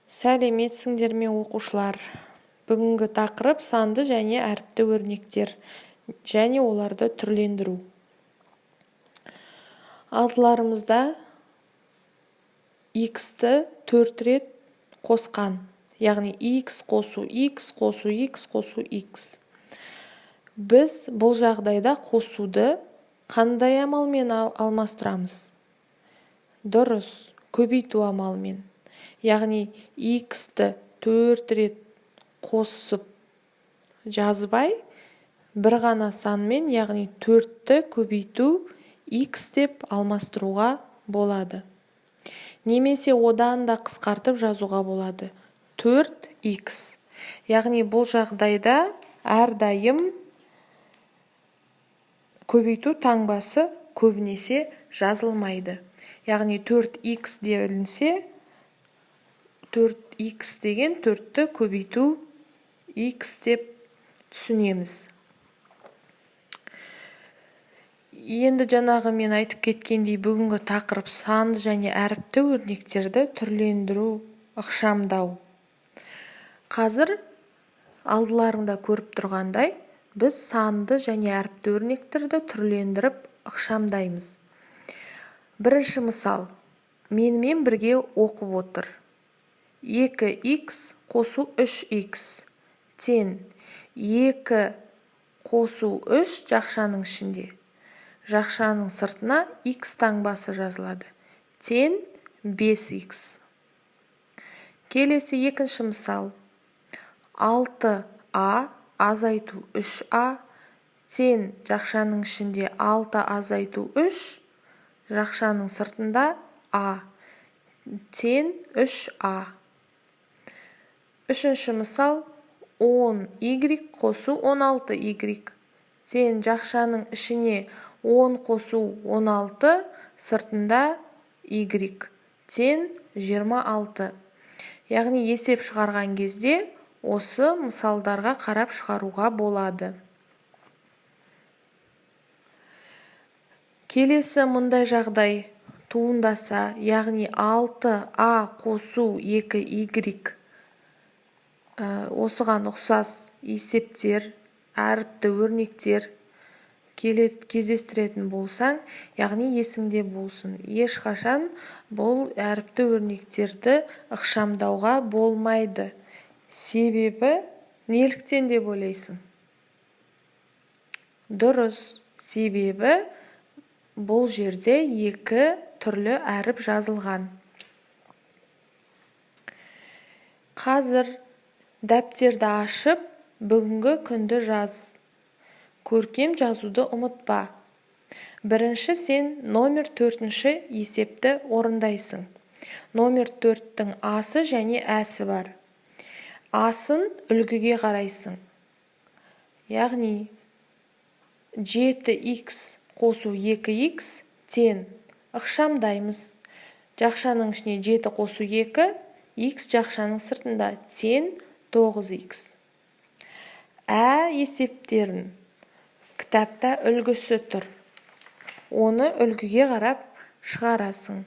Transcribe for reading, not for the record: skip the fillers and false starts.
Сәлеметсіңдер ме оқушылар? Бүгінгі тақырып санды және әріпті өрнектер және оларды түрлендіру. Алдыларымызда x-ті 4 рет қосқан, яғни x қосу x қосу x қосу x. Біз бұл жағдайда қосуды қандай амалмен алмастырамыз? Дұрыс, көбейту амалмен. Яғни x-ті 4 рет қосып жазбай, бір ғана санмен, яғни 4-ті көбейту x деп алмастыруға болады. Немесе одан да қысқартып жазуға болады. 4x. Яғни бұл жағдайда әрдайым көбейту таңбасы көбінесе жазылмайды. Яғни 4x делінсе, 4x деген 4-ті көбейту x деп түсінеміз. Енді жаңағы мен айтып кеткендей, бүгінгі тақырып санды және әріпті өрнектерді түрлендіру, ықшамдау. Қазір алдыларыңда көріп тұрғандай, біз санды және әріпті өрнектерді түрлендіріп ықшамдаймыз. Бірінші мысал, менімен бірге оқып отыр. 2x қосу 3x тең 2 қосу 3 жақшаның ішінде. Жақшаның сыртына x таңбасы жазылады. Тең 5x. Келесі екінші мысал. 6a азайту 3a тең жақшаның ішінде 6 азайту 3, жақшаның сыртында a тең 3a. Үшінші мысал. 10y қосу 16y тең жақшаның ішіне 10 қосу 16, сыртында y тең 26. Яғни есеп шығарған кезде осы мысалдарға қарап шығаруға болады. Келесі мұндай жағдай туындаса, яғни 6a қосу 2y осыған ұқсас есептер, әріпті өрнектер кездестіретін болсаң, яғни есіңде болсын. Ешқашан бұл әріпті өрнектерді ықшамдауға болмайды. Себебі неліктен деп ойлайсың? Дұрыс, себебі бұл жерде екі түрлі әріп жазылған. Қазір дәптерді ашып, бүгінгі күнді жаз. Көркем жазуды ұмытпа. Бірінші сен номер 4-ші есепті орындайсың. Номер 4-тің асы және әсі бар. Асын үлгіге қарайсың. Яғни 7x қосу 2x тең ықшамдаймыз. Жақшаның ішіне 7 қосу 2, x жақшаның сыртында тең 9x. Есептерін кітапта үлгісі тұр. Оны үлгіге қарап шығарасың.